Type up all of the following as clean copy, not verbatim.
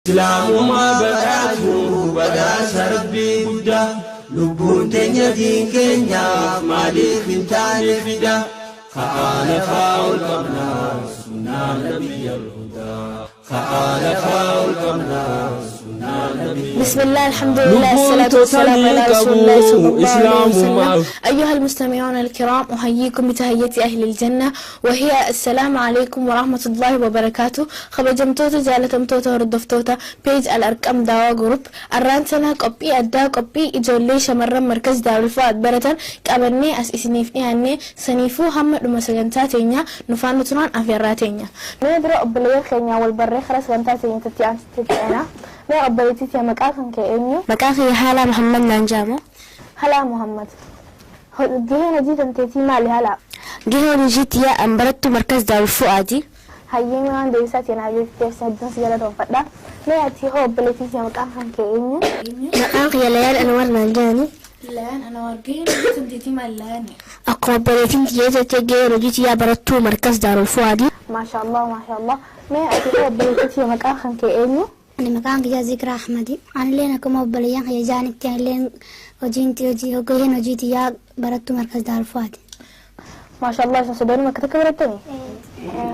إسلامما بدأته بدأ ربي بدا لبون تنيا دين كنيا مالك انتاني فدا خالفا القمنا سنة نبي الهدى خالفا القمنا سنة نبي. بسم الله الحمد لله الصلاة والسلام على رسول الله صلى الله عليه وسلم. أيها المستمعون الكرام أحييكم بتحية أهل الجنة وهي السلام عليكم ورحمة الله وبركاته. خبجمتوتا جالتمتوتا وردفتوتا بيج الأرقام داوا جروب الرانسنا قبي أدا قبي إجولي شمرا مركز دار الفؤاد برتن كأبني أسئسنيفني هني سنيفو هم المسجنتاتينيا نفانتنان أفيراتينيا ندرى أبلير خينيا والبري خرس غنتاتين تتيان تتيانا ما أبليتي يا مكاخن كأنيو مكاخي هلا محمد نانجامو. هلا محمد جهنا جيت انتي مالي هلا جهنا جيت يا أمبرت مركز دار الفؤادي. هاي ما عندي ساتي أنا جيت تسدن سجلة فدا ما أتي هو أبليتي يا مكاخن كأنيو. مكاخي ليال أنوار نانجاني. لان أنوار جهنا جيت انتي مال لاني. أقرب بليتين جيت جهنا جيت يا برتو مركز دار الفؤادي. ما شاء الله ما شاء الله ما أتي هو أبليتي يا مكاخن كأنيو. أنا مكان كذا ذكر أحمدي أنا لين كم أبليان هي جانب تاني لين وجينتي وجين وجيتي يا برتو مركز دار الفؤادي. ما شاء الله سبحان ما كتك برتني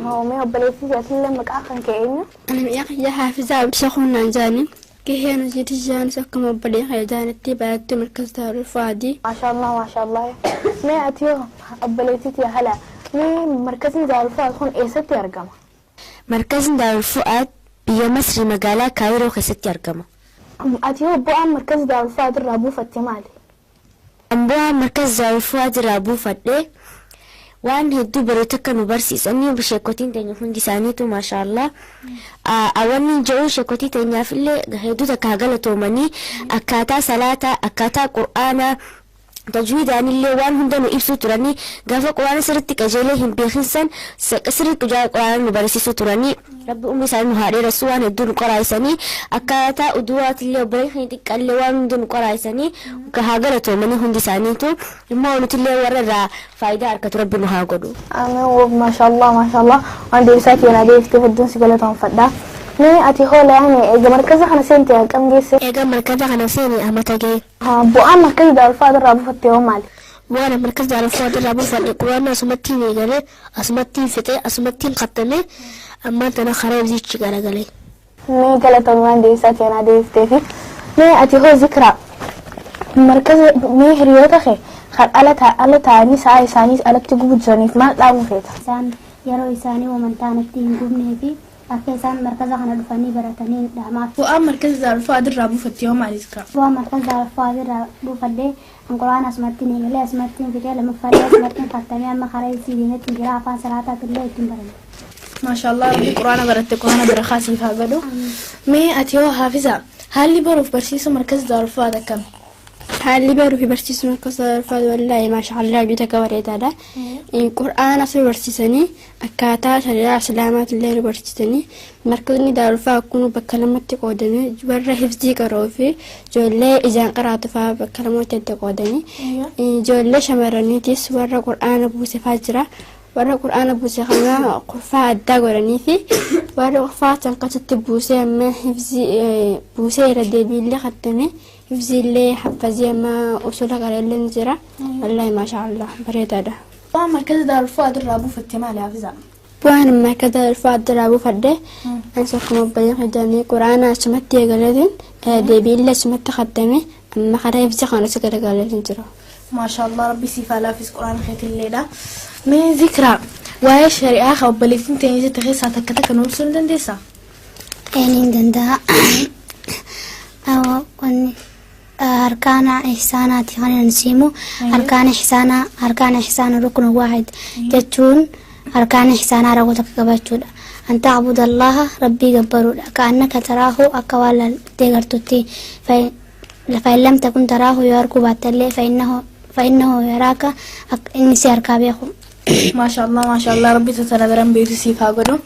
هو ما أبليتي يا تلين مكان كأنه أنا يا حافظة بشخون نانجاني كهين وجيتي جان سكم أبليان هي جانب تي برتو مركز دار الفؤادي. ما شاء الله ما شاء الله ما أتيه أبليتي يا هلا ما مركز دار الفؤاد خون إيست يرجع مركز دار الفؤاد بيا مصر مقالة كايرو خستي أرقمه. أتيه بقى مركز دار الفؤاد الرابو فتمالي. أمبوا مركز دار الفؤاد الرابو فتلي وان هدو بريتك نبرسي سني بشيكوتين تاني هندي سانيتو ما شاء الله. أولين جو شيكوتي تاني في اللي هدو تكاغلة تومني أكاتا صلاة أكاتا قرآن تجويد عن اللي وان هندو إبسو تراني غافا قرآن سرتك أجيلهم بيخنسن سرت جاء قرآن نبرسي ستراني رب أمي سالم هاري رسوان هدو نقرأي سني أكاتا أدوات اللي بريخني تك اللي وان هندو نقرأي سني كهاغلة تومني هندي سانيتو إما ونت اللي ورا فايدة أركت رب نهاجدو. أنا ما شاء الله ما شاء الله عندي ساتي أنا دي في هدون سجلتهم فدا ما أتي هو يعني إذا مركز خنسينتي كم جيس إذا مركز خنسيني أمتى ها بقى مركز دار الفؤاد الرابو فتيهم مالي وانا مركز دار الفؤاد الرابو فتي وانا أسمتي نيجالي أسمتي فتي أسمتي مقتمي أما أنا خراب زيت شجرة قالي ما قالتهم عندي ساتي أنا دي في ما أتي هو ذكرى مركز ما هريوت أخي خل ألا تاني ساي سانيس ألا تجوب جانيف ما لا مفيد إنسان يرو إنساني ومن تانت تيجوبني في أكيسان مركز خنا دفني برتني دعمات. وأم مركز دار الفؤاد الرابو فتيهم مالي ذكرى. هو مركز دار الفؤاد الرابو فدي القرآن أسمتني نيجالي أسمتني في جال مفرد أسمتني قطمي أما خريج سيدنا تجرا فان صلاة الله تنبرني. ما شاء الله ربي القرآن برتك وأنا برخاسي فاقدو. ما أتيه حافظة هل اللي بروف برسيس مركز دار الفؤاد كم؟ هل بيرو في برسيس مركز دار الفؤاد والله ما شاء الله بيتك وريدا القرآن أصل برسيسني أكاتا شريعة سلامات الليل برسيسني مركزني دار الفؤاد كونوا بكلمات قودني جبر حفظي قروفي جولي إذا قرأت فا بكلمات قودني جولي شمرني تيس ورا قرآن بوسي فاجرة ورا قرآن بوسي خنا قفاء الدقرني في ورا قفاء تنقصت بوسي أما حفظي بوسي ردي اللي ختمي حفظي اللي حفظي ما أصولك على اللي نزرع والله ما شاء الله بريد هذا. مركز دار الفؤاد الرابو فتمالي حافظة. وانا مركز دار الفؤاد الرابو فده أنسخ مبين خدامي قرآن أسمتي قلدين دبي اللي أسمت ختمي أما خريف زخانة سكر قلدين نزرع. ما شاء الله ربي سيفا لا في القرآن خيط الليلة. من ذكرى وهي شريعة خبلتين تنزل تغيس هتكتك نوصل دندسة. يعني دندا أو أركان إحسانات خلينا نسيمو أركان إحسان ركن واحد تجون أركان إحسان رغوتك قبتشود أن تعبد الله ربي جبرو كأنك تراه أكوال تقرتتي فإن لم تكن تراه ياركو باتلي فإنه يراك إني سيركا بيخو. ما شاء الله ربي تتنبرم بيوتي سيفا قدو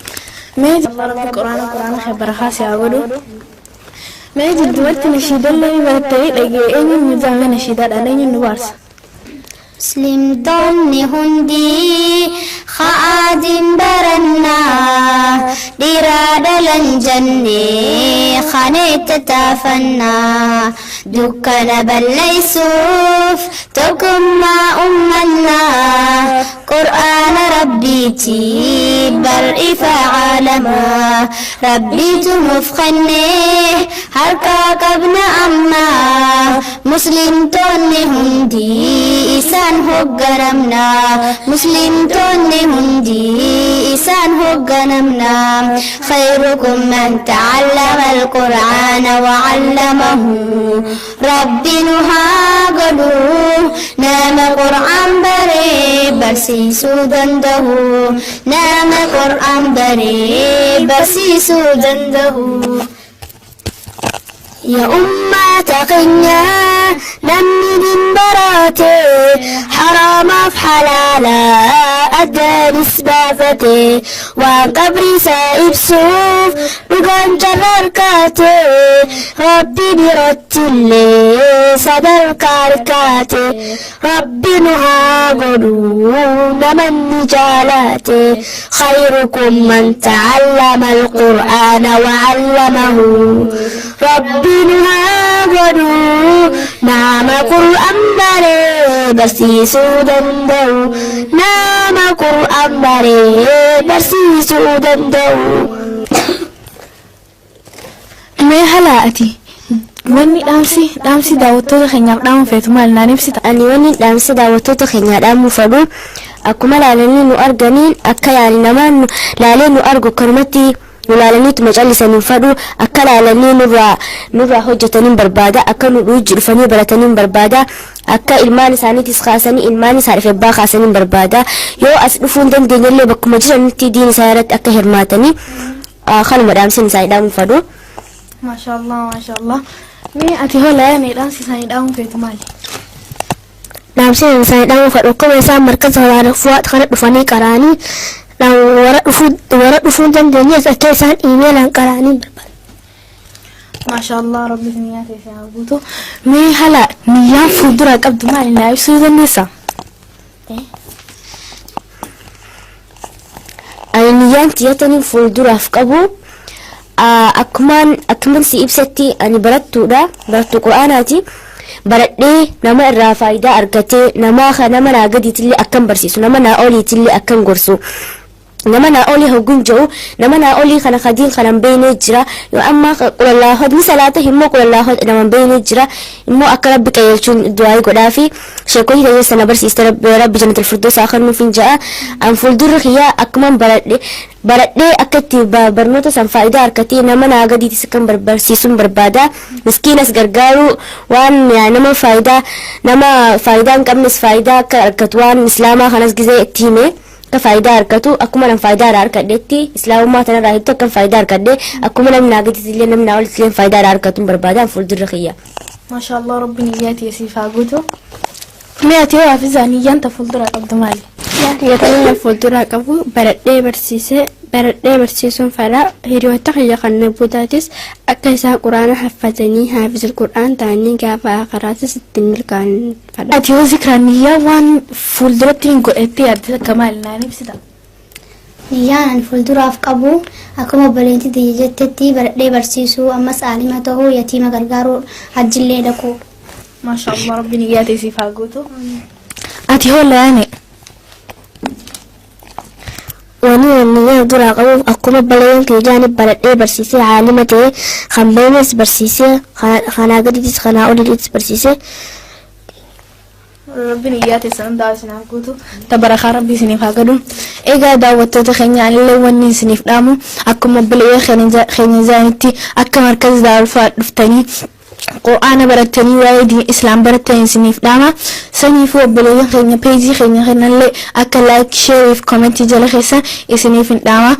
ما يجب ربي القرآن خبر خاص يا قدو ما يجب دوالت نشيد اللي باتري لقي أين نظام نشيدات ألين النوارس مسلم دوني هندي خادم برنا ديراد لنجني baanee tattaafannaa dukkana balleessuuf tokkummaa ummannaa qur'aana rabbiiti bar'ifa caalamaa rabbiitu nuuf kennee harkaa qabna ammaa muslimtoonni hundi isaan hoogganamna muslimtoonni hundi isaan hoogganamna khayrukum man ta'allama alqur'aana wa 'allamahu rabbinu haa godhu nama qur'aan baree barsiisuu danda'u nama qur'aan baree barsiisuu danda'u يا أمة قنيا نمني من براته حرام في حلالا أدى نسبافتي وقبري سائب سوف وقام جرركاتي ربي برتلي صدر كاركاتي ربي نهاقلون من نجالاتي خيركم من تعلم القرآن وعلمه ربي نهاجرو نام قرآن بري برسيسو دندو نام قرآن بري برسيسو دندو ما هلأتي wanni dhaamsi daawwattoota keenyaaf dhaamu feetu maal naan ibsita? Ani wanni dhaamsi daawwattoota keenyaa dhaamu fedhu akkuma laalanii nu arganiin akka yaali namaan laalee nu argu kanumatti nu laalaniitu macallisanii fedhu akka laalanii nurraa hojjetaniin barbaada akka nu dhuuji dhufanii barataniin barbaada akka ilmaan isaaniitis kaasanii ilmaan isaa dhufebbaa kaasaniin barbaada yoo as dhufuu hin dandeenyellee bakkuma jiranitti diin isaa irratti akka hirmaatanii kanuma dhaamsiin isaanii dhaamu fedhu. Maashaallah. Mee ati hola yaani dhaamsi isaanii dhaamu feetu maali? Dhaamsiin isaanii dhaamu fedhu akkuma isaan markaza waraanafuwaat kana dhufanii qaraanii warra dhufuu dandeenyes akka isaan iimeelaan qaraanii barbaada. Maashaallah rabbi niyyaa keessaa haa guutu. Mee hala niyyaan fuuldura qabdu maali naa ibsuu dandeessaa? Ani niyyaan tiyyatanii fuulduraaf qabu akkuman si ibsatti ani barattuu qur'aanaati baradhee nama irraa faayidaa argatee nama naa gadiitillee akkan barsiisu nama naa oliitillee akkan gorsu nama naa olii hogguun jiru nama naa olii kana kadiin kanan beeynee jira yoo amma qulallaahood ni salaata immoo qulallaahood naman beeynee jira immoo akka rabbi qajeelchuun du'aa godhaa fi sheekotii ta'ee sana barsiiste rabbi jannatul firdaus haa kennuuf hin ja'a an fuuldurri kiyyaa akkuman baradhee akka itti barnoota san faayidaa argatee nama naa gadiitis akkan barsiisuun barbaada miskiinas gargaaruu waan nama faayidaa hin qabnes faayidaa akka argatu waan islaamaa kanas gizee itti hime akka faayidaa argatu akkuma nam faayidaa irraa argadhetti islaamummaa tanarraa hedduu akkan faayidaa argadhe akkuma namni naa gadiitillee namni naa olitillee faayidaa irraa argatuun barbaadaan fuuldurri kiyya. Maashaallah rabbi niyyaati yasiif haa guutu. Mee ati yoo hafiza niyyaan ta fuuldura qabdu maali? Yaatanii fuuldura qabu baradhee barsiisuun fedha hiriyoota kiyya kan nabbutaatis akka isaan quraana haffatanii haafizul qur'aan ta'anii gaafa akharaatis ittiin milkaa'an fedha. Ati yoo zikraa niyyaa waan fuulduratti hin godhetti yaadde akka maali naan ibsita? Niyyaan ani fuulduraaf qabu akkuma obboleettii tiyya jettetti baradhee barsiisuu ammas aalima ta'uu yatiima gargaaruu hajjillee dhaquu. Maashaallah rabbi niyyaati yasiif haa guutu. Ati hola yaani? Wani niyyaa duraa qabuuf akkuma balayeen kiijaani baradhee barsiisee aalima ta'ee kan beeynes barsiisee kanaa gadiitis kanaa oliitis barsiisee. Rabbi niyyaati san daa isinaaf guutu tabarakaa rabbi isiniif haa godhu. Egaa daawwattoota keenya illee wanni isiniif dhaamu akkuma balayee keenya isaanitti akka markaza daarulfaa dhuftanii qur'aana baratanii waa'ee diin islaam baratanii isiniif dhaama saniifuu obboleeyyan keenya peejii keenya kanallee akka laayik sheeriif koomentii jala keessa isiniif hin dhaama.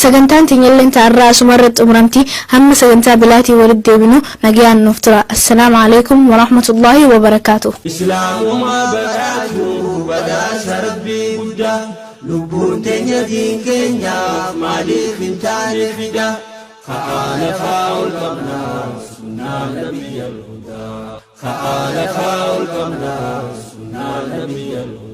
Sagantaan teenyalleen ta'arraa asumarratti xumuramti hamma sagantaa bilaatii walitti deebinu nagayaan nuuf tura. Assalaamu alaikum wa rahmatullaahi wa barakaatuh. Islaamummaa badhaadhuu badhaasa rabbii guddaa lubbuun teenya diin keenyaaf maaliif hin taane fida ka'aana faa'ul qabnaa sunnaa nabiyyal hudaa ka'aana faa'ul qabnaa sunnaa nabiyyal hudaa.